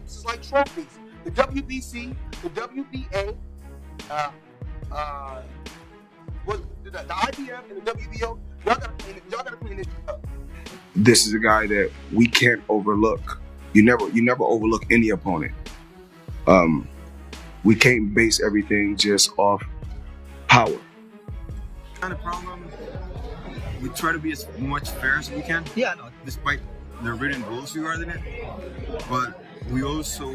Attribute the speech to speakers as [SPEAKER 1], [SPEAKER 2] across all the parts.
[SPEAKER 1] This is like trophies. The WBC, the WBA, the IBF and the WBO, y'all gotta clean this up.
[SPEAKER 2] This is a guy that we can't overlook. You never overlook any opponent. We can't base everything just off power.
[SPEAKER 3] Kind of problem. We try to be as much fair as we can. Yeah, no. Despite the written rules regarding it, but we also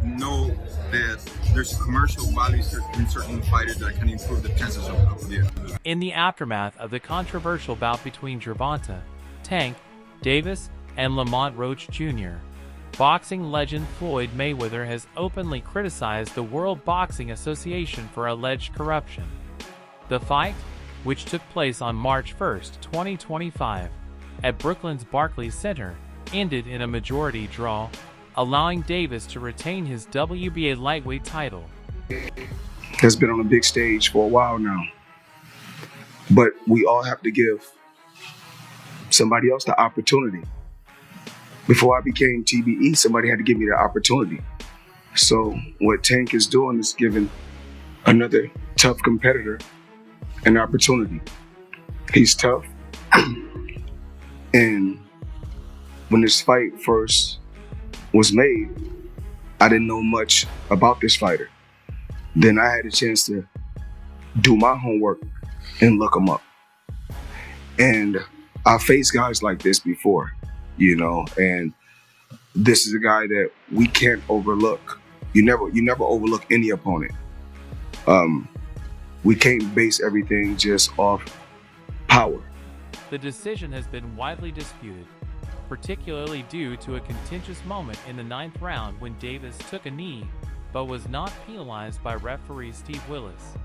[SPEAKER 3] know that there's commercial value in certain fighters that can improve the chances of the.
[SPEAKER 4] In the aftermath of the controversial bout between Gervonta Tank Davis and Lamont Roach Jr., boxing legend Floyd Mayweather has openly criticized the World Boxing Association for alleged corruption. The fight, which took place on March 1, 2025, at Brooklyn's Barclays Center, ended in a majority draw, allowing Davis to retain his WBA lightweight title.
[SPEAKER 2] Has been on a big stage for a while now, but we all have to give somebody else the opportunity. Before I became TBE, somebody had to give me the opportunity. So what Tank is doing is giving another tough competitor an opportunity. He's tough. And when this fight first was made, I didn't know much about this fighter. Then I had a chance to do my homework and look him up. And I faced guys like this before, and this is a guy that we can't overlook. You never overlook any opponent. We can't base everything just off power.
[SPEAKER 4] The decision has been widely disputed, particularly due to a contentious moment in the 9th round when Davis took a knee, but was not penalized by referee Steve Willis.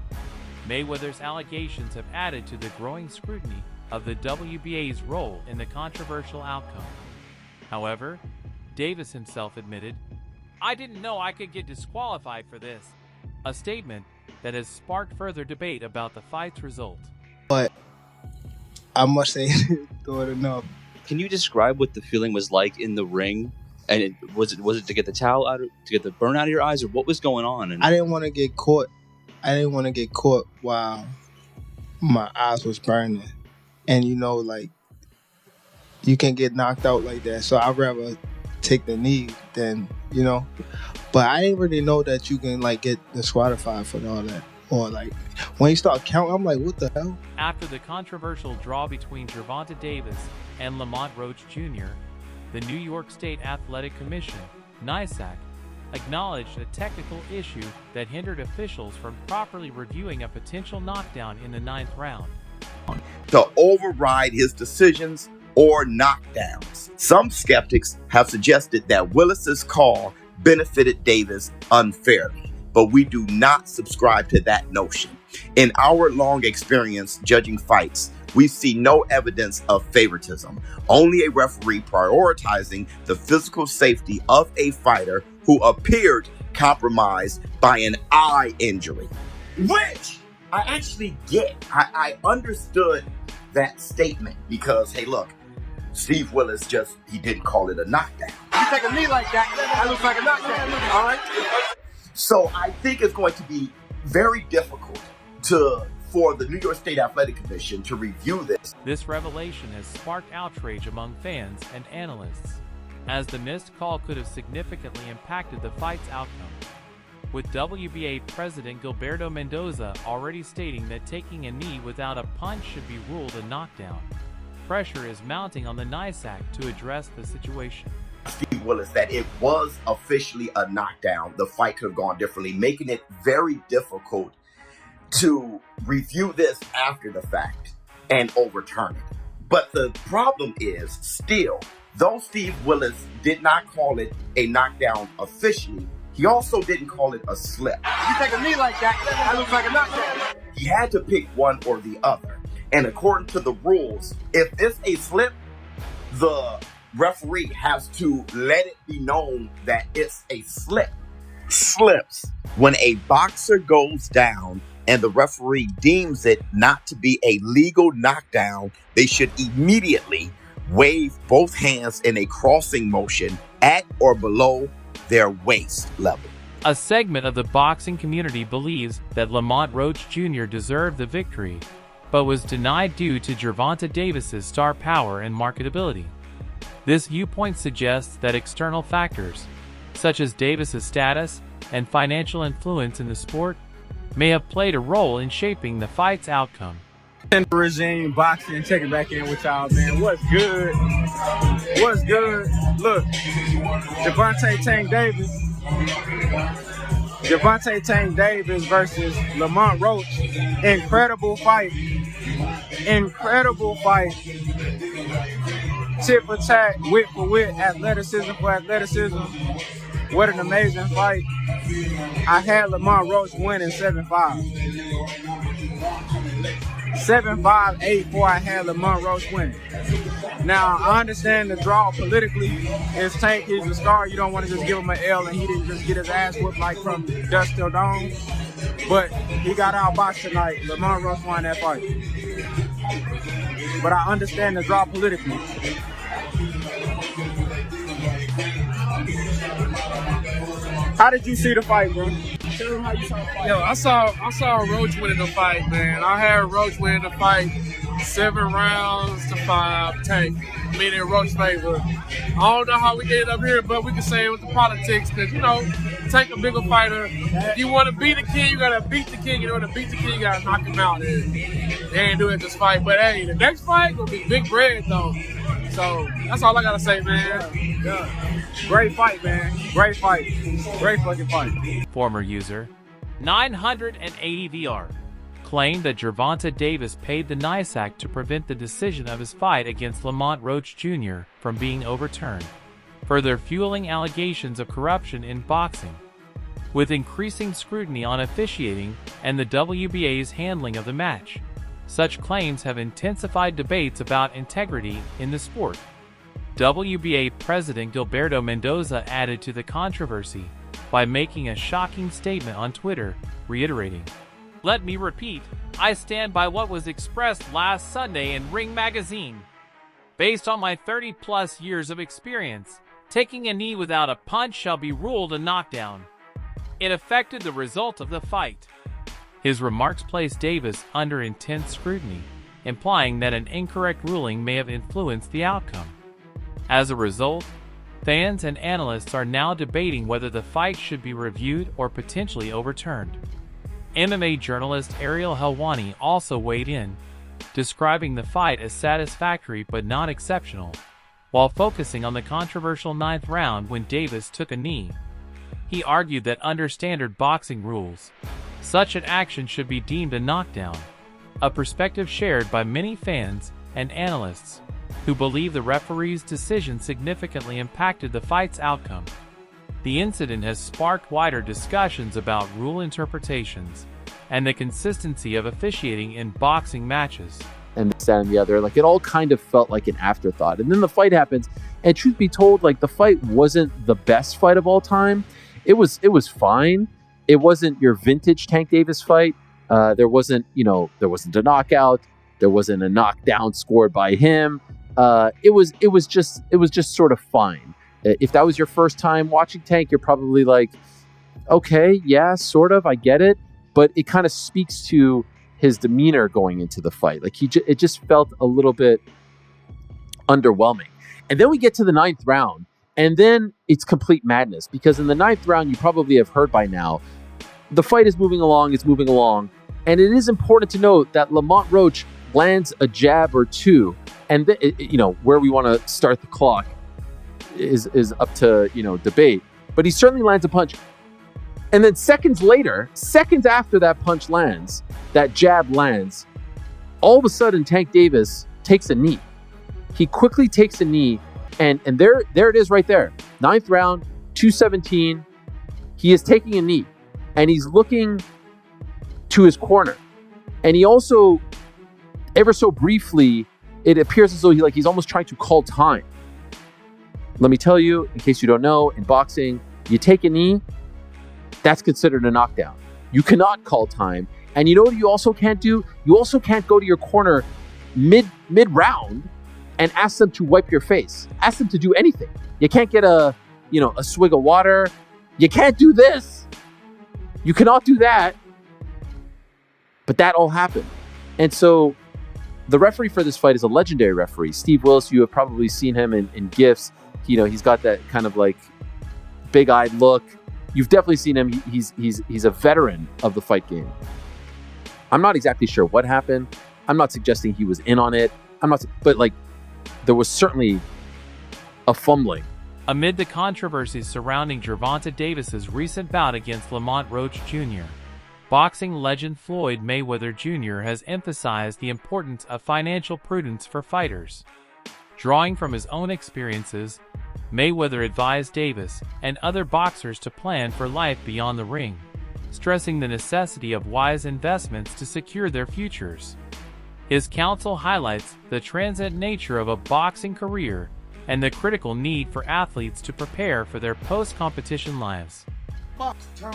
[SPEAKER 4] Mayweather's allegations have added to the growing scrutiny of the WBA's role in the controversial outcome. However, Davis himself admitted, "I didn't know I could get disqualified for this," a statement that has sparked further debate about the fight's result.
[SPEAKER 5] But I must say, do it enough.
[SPEAKER 6] Can you describe what the feeling was like in the ring? And was it to get the towel out, to get the burn out of your eyes, or what was going on? And
[SPEAKER 5] I didn't want to get caught. I didn't want to get caught while my eyes was burning. And you can get knocked out like that. So I'd rather take the knee than, But I didn't really know that you can get disqualified for all that. Or when you start counting, I'm like, what the hell?
[SPEAKER 4] After the controversial draw between Gervonta Davis and Lamont Roach Jr., the New York State Athletic Commission, NYSAC, acknowledged a technical issue that hindered officials from properly reviewing a potential knockdown in the 9th round.
[SPEAKER 7] To override his decisions or knockdowns. Some skeptics have suggested that Willis's call benefited Davis unfairly, but we do not subscribe to that notion. In our long experience judging fights, we see no evidence of favoritism, only a referee prioritizing the physical safety of a fighter who appeared compromised by an eye injury. Which I actually get. I understood that statement because, hey, look, Steve Willis he didn't call it a knockdown.
[SPEAKER 1] You take a knee like that looks like a knockdown, all right?
[SPEAKER 7] So I think it's going to be very difficult for the New York State Athletic Commission to review this.
[SPEAKER 4] This revelation has sparked outrage among fans and analysts, as the missed call could have significantly impacted the fight's outcome. With WBA President Gilberto Mendoza already stating that taking a knee without a punch should be ruled a knockdown, pressure is mounting on the NYSAC to address the situation.
[SPEAKER 7] Steve Willis, that it was officially a knockdown, the fight could have gone differently, making it very difficult to review this after the fact and overturn it. But the problem is still, though Steve Willis did not call it a knockdown officially, he also didn't call it a slip.
[SPEAKER 1] You take a knee like that looks like a knockdown.
[SPEAKER 7] He had to pick one or the other. And according to the rules, if it's a slip, the referee has to let it be known that it's a slip. Slips. When a boxer goes down and the referee deems it not to be a legal knockdown, they should immediately wave both hands in a crossing motion at or below their waist level.
[SPEAKER 4] A segment of the boxing community believes that Lamont Roach Jr. deserved the victory, but was denied due to Gervonta Davis's star power and marketability. This viewpoint suggests that external factors, such as Davis's status and financial influence in the sport, may have played a role in shaping the fight's outcome.
[SPEAKER 8] Regime boxing, check it back in with y'all, man. What's good? What's good? Look, Gervonta Tank Davis versus Lamont Roach. Incredible fight. Incredible fight. Tip for tat, wit for wit, athleticism for athleticism. What an amazing fight. I had Lamont Roach winning 7-5. 7-5, 8-4, I had Lamont Roach winning. Now, I understand the draw politically. It's Tank, he's the star. You don't want to just give him an L and he didn't just get his ass whooped like from dusk till dawn. But he got outboxed tonight. Lamont Roach won that fight. But I understand the draw politically. How did you see the fight, bro? Tell them how you saw the fight.
[SPEAKER 9] Yo, I saw Roach winning the fight, man. I had Roach winning the fight 7 rounds to 5, Tank, meaning Roach favor. I don't know how we ended up here, but we can say it was the politics, because, you know, Tank a bigger fighter. If you want to beat the king, you got to beat the king. You know, to beat the king, you got to knock him out. And they ain't doing this fight. But, hey, the next fight going to be big bread, though. So, that's all I got to say, man.
[SPEAKER 8] Yeah. Great fight, man. Great fight. Great fucking fight.
[SPEAKER 4] Former user 980VR claimed that Gervonta Davis paid the NYSAC to prevent the decision of his fight against Lamont Roach Jr. from being overturned, further fueling allegations of corruption in boxing. With increasing scrutiny on officiating and the WBA's handling of the match, such claims have intensified debates about integrity in the sport. WBA President Gilberto Mendoza added to the controversy by making a shocking statement on Twitter, reiterating, "Let me repeat, I stand by what was expressed last Sunday in Ring Magazine. Based on my 30-plus years of experience, taking a knee without a punch shall be ruled a knockdown. It affected the result of the fight." His remarks placed Davis under intense scrutiny, implying that an incorrect ruling may have influenced the outcome. As a result, fans and analysts are now debating whether the fight should be reviewed or potentially overturned. MMA journalist Ariel Helwani also weighed in, describing the fight as satisfactory but not exceptional, while focusing on the controversial 9th round when Davis took a knee. He argued that under standard boxing rules, such an action should be deemed a knockdown, a perspective shared by many fans and analysts who believe the referee's decision significantly impacted the fight's outcome. The incident has sparked wider discussions about rule interpretations and the consistency of officiating in boxing matches.
[SPEAKER 10] And this, that, and the other, like, it all kind of felt like an afterthought. And then the fight happens, and truth be told, like, the fight wasn't the best fight of all time. It was fine. It wasn't your vintage Tank Davis fight. There wasn't a knockout. There wasn't a knockdown scored by him. It was just sort of fine. If that was your first time watching Tank, you're probably like, okay, yeah, sort of, I get it. But it kind of speaks to his demeanor going into the fight. Like, it just felt a little bit underwhelming. And then we get to the 9th round, and then it's complete madness, because in the 9th round, you probably have heard by now, the fight is moving along, and it is important to note that Lamont Roach lands a jab or two, and where we want to start the clock is up to debate, but he certainly lands a punch. And then seconds after that punch lands, that jab lands, all of a sudden Tank Davis takes a knee. He quickly takes a knee, and there it is right there. 9th round, 217. He is taking a knee, and he's looking to his corner. And he also, ever so briefly, it appears as though he's almost trying to call time. Let me tell you, in case you don't know, in boxing, you take a knee, that's considered a knockdown. You cannot call time. And you know what you also can't do? You also can't go to your corner mid-round and ask them to wipe your face. Ask them to do anything. You can't get a swig of water. You can't do this. You cannot do that. But that all happened. And so the referee for this fight is a legendary referee. Steve Willis, you have probably seen him in GIFs. You know, he's got that kind of like big-eyed look. You've definitely seen him. He's a veteran of the fight game. I'm not exactly sure what happened. I'm not suggesting he was in on it. But like, there was certainly a fumbling.
[SPEAKER 4] Amid the controversies surrounding Gervonta Davis's recent bout against Lamont Roach Jr., boxing legend Floyd Mayweather Jr. has emphasized the importance of financial prudence for fighters. Drawing from his own experiences, Mayweather advised Davis and other boxers to plan for life beyond the ring, stressing the necessity of wise investments to secure their futures. His counsel highlights the transient nature of a boxing career and the critical need for athletes to prepare for their post-competition lives.
[SPEAKER 1] Box, turn.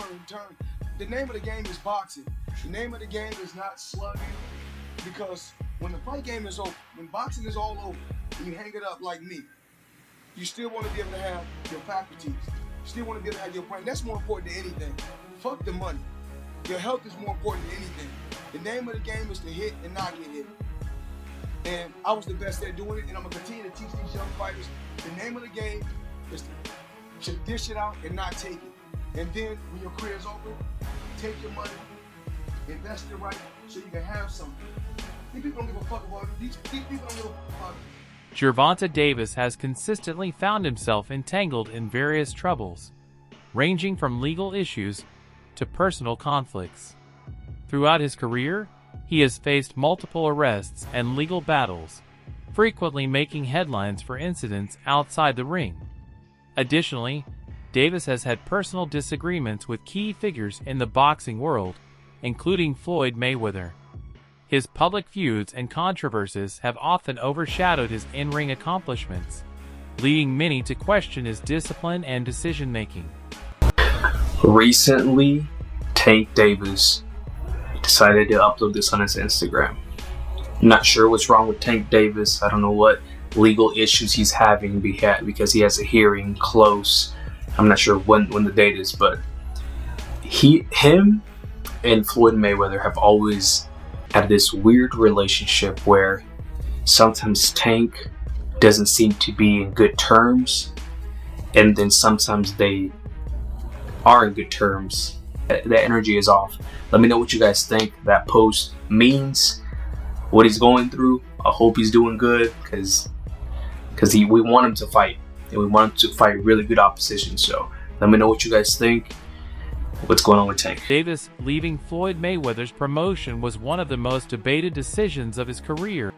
[SPEAKER 1] The name of the game is boxing. The name of the game is not slugging, because when the fight game is over, when boxing is all over, and you hang it up like me, you still want to be able to have your faculties. You still want to be able to have your brain. That's more important than anything. Fuck the money. Your health is more important than anything. The name of the game is to hit and not get hit. And I was the best at doing it, and I'm going to continue to teach these young fighters. The name of the game is to dish it out and not take it. And then when your career is over, take your money, invest it right so you can have something. These people don't give a fuck about it. These people don't give a fuck about it.
[SPEAKER 4] Gervonta Davis has consistently found himself entangled in various troubles, ranging from legal issues to personal conflicts. Throughout his career, he has faced multiple arrests and legal battles, frequently making headlines for incidents outside the ring. Additionally, Davis has had personal disagreements with key figures in the boxing world, including Floyd Mayweather. His public feuds and controversies have often overshadowed his in-ring accomplishments, leading many to question his discipline and decision-making.
[SPEAKER 11] Recently, Tank Davis decided to upload this on his Instagram. I'm not sure what's wrong with Tank Davis. I don't know what legal issues he's having because he has a hearing close. I'm not sure when the date is, but him and Floyd Mayweather have always had this weird relationship where sometimes Tank doesn't seem to be in good terms, and then sometimes they are in good terms. The energy is off. Let me know what you guys think that post means, what he's going through. I hope he's doing good, because we want him to fight, and we want him to fight really good opposition. So let me know what you guys think. What's going on with Tank?
[SPEAKER 4] Davis leaving Floyd Mayweather's promotion was one of the most debated decisions of his career.